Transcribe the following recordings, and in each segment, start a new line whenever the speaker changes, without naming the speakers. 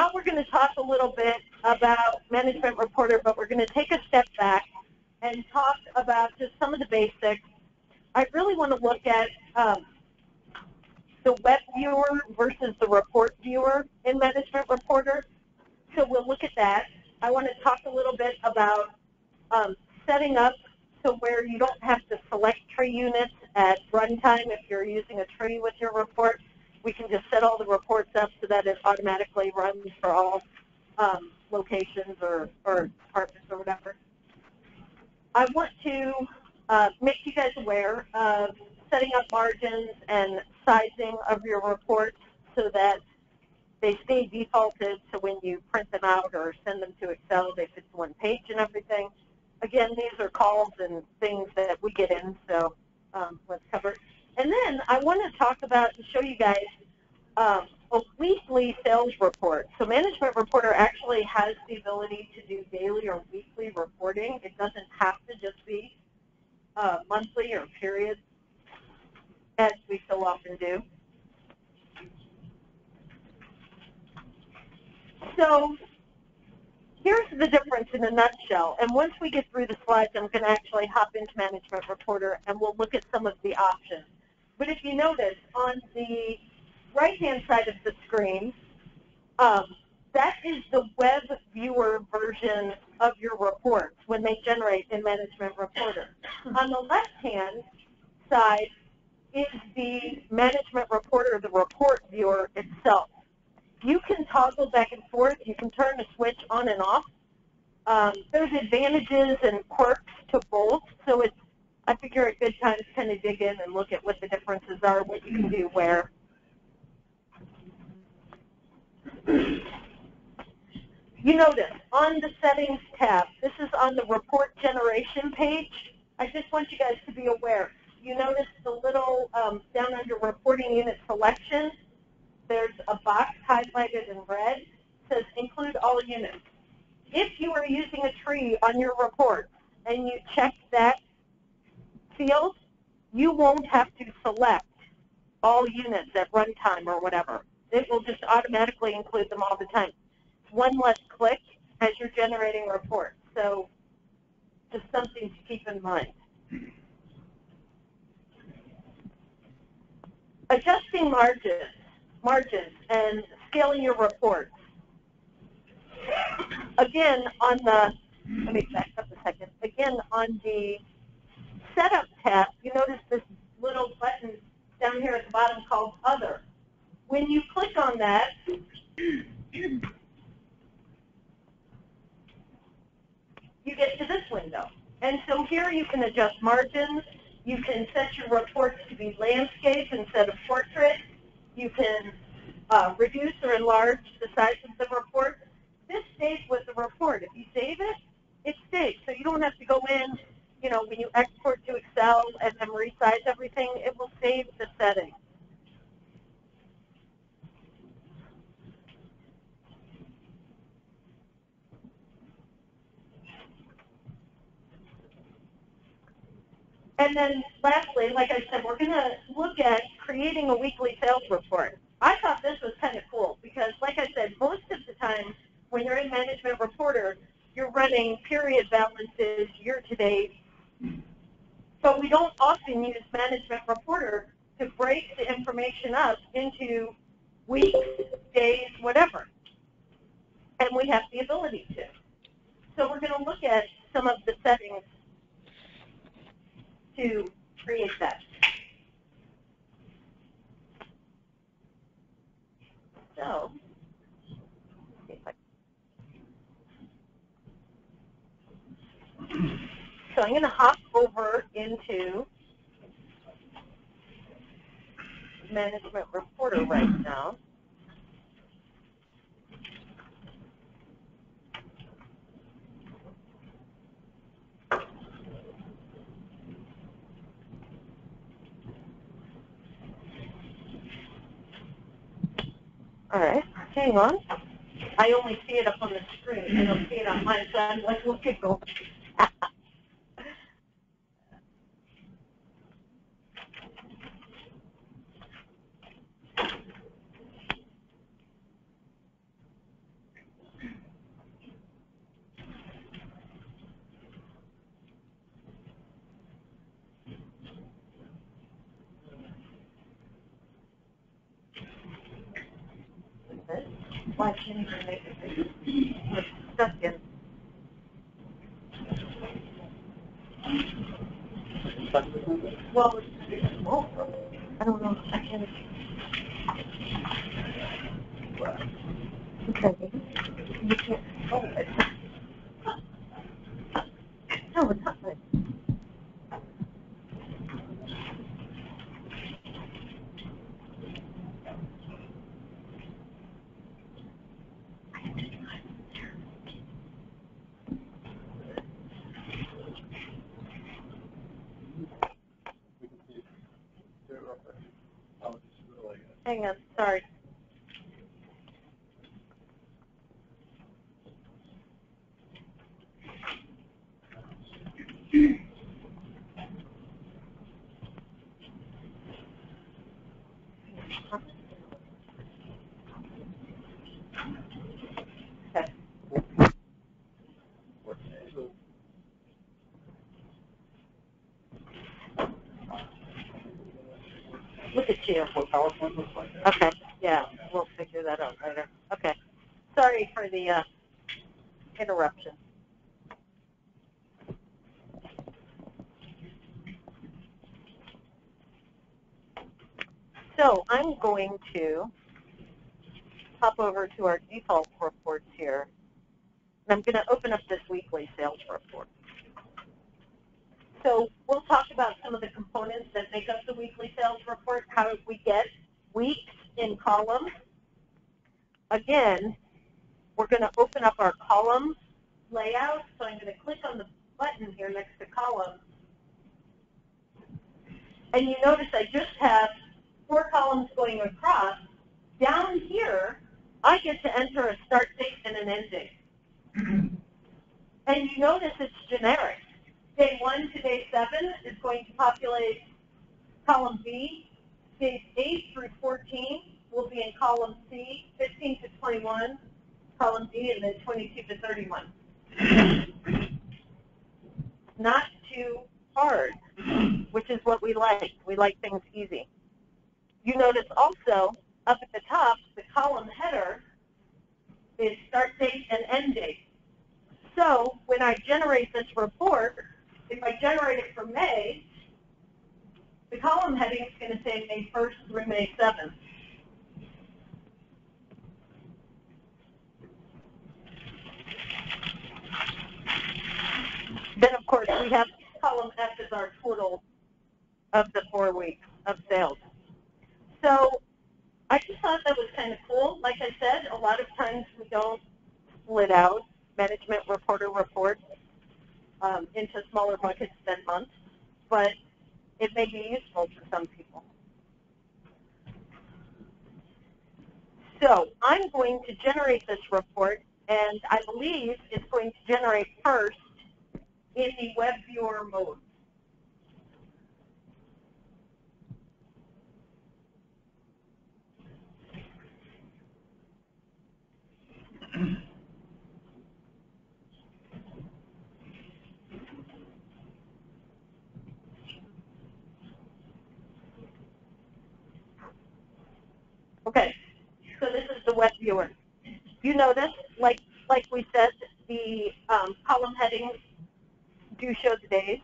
now we're going to talk a little bit about Management Reporter, but we're going to take a step back and talk about just some of the basics. I really want to look at the web viewer versus the report viewer in Management Reporter. So we'll look at that. I want to talk a little bit about setting up so where you don't have to select tree units at runtime if you're using a tree with your report. We can just set all the reports up so that it automatically runs for all locations or departments or whatever. I want to make you guys aware of setting up margins and sizing of your reports so that they stay defaulted, so when you print them out or send them to Excel, they fit to one page and everything. Again, these are calls and things that we get in, so let's cover it. And then I want to talk about, to show you guys, a weekly sales report. So Management Reporter actually has the ability to do daily or weekly reporting. It doesn't have to just be monthly or period, as we so often do. So here's the difference in a nutshell. And once we get through the slides, I'm going to actually hop into Management Reporter and we'll look at some of the options. But if you notice, on the right-hand side of the screen, that is the web viewer version of your reports when they generate in Management Reporter. On the left-hand side is the Management Reporter, the report viewer itself. You can toggle back and forth. You can turn the switch on and off. There's advantages and quirks to both, so it's, I figure, a good time to kind of dig in and look at what the differences are, what you can do where. You notice on the Settings tab, this is on the Report Generation page. I just want you guys to be aware. You notice the little, down under Reporting Unit Selection, there's a box highlighted in red. It says Include All Units. If you are using a tree on your report and you check that field, you won't have to select all units at runtime or whatever. It will just automatically include them all the time. It's one less click as you're generating reports. So just something to keep in mind. Adjusting margins and scaling your reports. Again, on the, let me back up a second. Again, on the Setup tab, you notice this little button down here at the bottom called Other. When you click on that, you get to this window. And so here you can adjust margins. You can set your reports to be landscape instead of portrait. You can reduce or enlarge the size of the report. This stays with the report. If you save it, it stays. So you don't have to go in, you know, when you export to Excel and then resize everything, it will save the settings. And then lastly, like I said, we're going to look at creating a weekly sales report. I thought this was kind of cool because, like I said, most of the time when you're in Management Reporter, you're running period balances, year-to-date. But we don't often use Management Reporter to break the information up into weeks, days, whatever. And we have the ability to. So we're going to look at some of the settings to create that. So, I'm going to hop over into Management Reporter right now. All right, hang on. I only see it up on the screen. I don't see it on mine, so I'm like, look at go. Why can't even make it? It's stuck in. Well, I don't know. I can't. Okay. You can't hold it. No, it's not good. Hang on, sorry. Okay. Look at you. What PowerPoint looks like. Okay, yeah, we'll figure that out later. Okay. Sorry for the interruption. So I'm going to hop over to our default reports here. And I'm going to open up this weekly sales report. So we'll talk about some of the components that make up the weekly sales report, how we get weeks in columns. Again, we're going to open up our columns layout. So I'm going to click on the button here next to columns. And you notice I just have 4 columns going across. Down here, I get to enter a start date and an end date. And you notice it's generic. Day 1 to day 7 is going to populate column B. Days 8 through 14 will be in column C. 15 to 21, column D, and then 22 to 31. Not too hard, which is what we like. We like things easy. You notice also up at the top, the column header is start date and end date. So when I generate this report, if I generate it for May, the column heading is going to say May 1st through May 7th. Then, of course, we have column F as our total of the 4 weeks of sales. So I just thought that was kind of cool. Like I said, a lot of times we don't split out management reporter reports into smaller buckets than months, but it may be useful to some people. So I'm going to generate this report, and I believe it's going to generate first in the web viewer mode. Okay, so this is the web viewer. You notice, like we said, the column headings do show the days,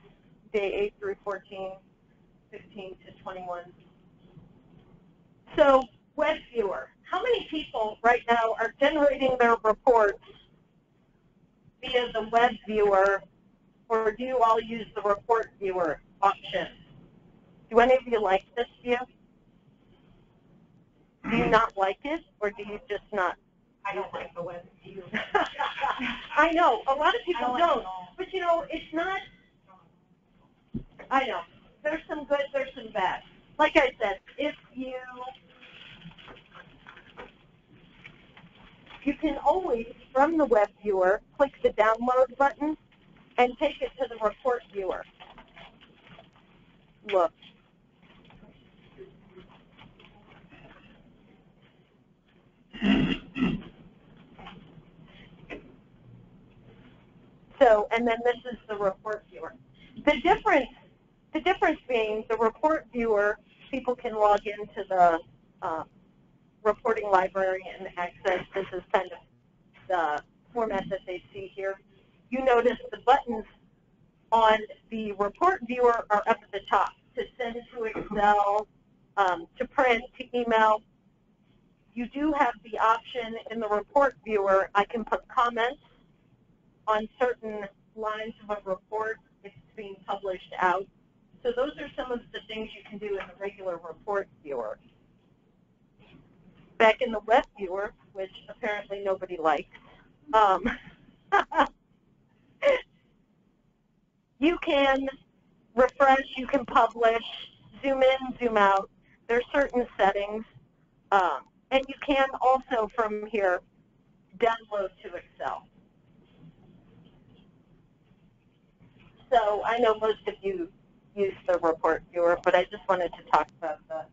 day 8 through 14, 15 to 21. So web viewer, how many people right now are generating their reports via the web viewer, or do you all use the report viewer option? Do any of you like this view? Do you not like it, or do you just not?
I don't like the web view.
I know, a lot of people don't. But you know, it's not, I know, there's some good, there's some bad. Like I said, if you can always, from the web viewer, click the download button and take it to the report viewer. Look. So, and then this is the report viewer. The difference being the report viewer, people can log into the reporting library and access. This is kind of the format that they see here. You notice the buttons on the report viewer are up at the top to send to Excel, to print, to email. You do have the option in the report viewer, I can put comments on certain lines of a report if it's being published out. So those are some of the things you can do in the regular report viewer. Back in the web viewer, which apparently nobody likes, you can refresh, you can publish, zoom in, zoom out. There's certain settings. And you can also, from here, download to Excel. So I know most of you use the report viewer, but I just wanted to talk about the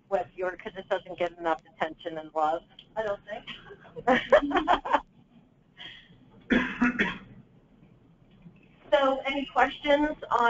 web viewer because it doesn't get enough attention and love, I don't think. So any questions on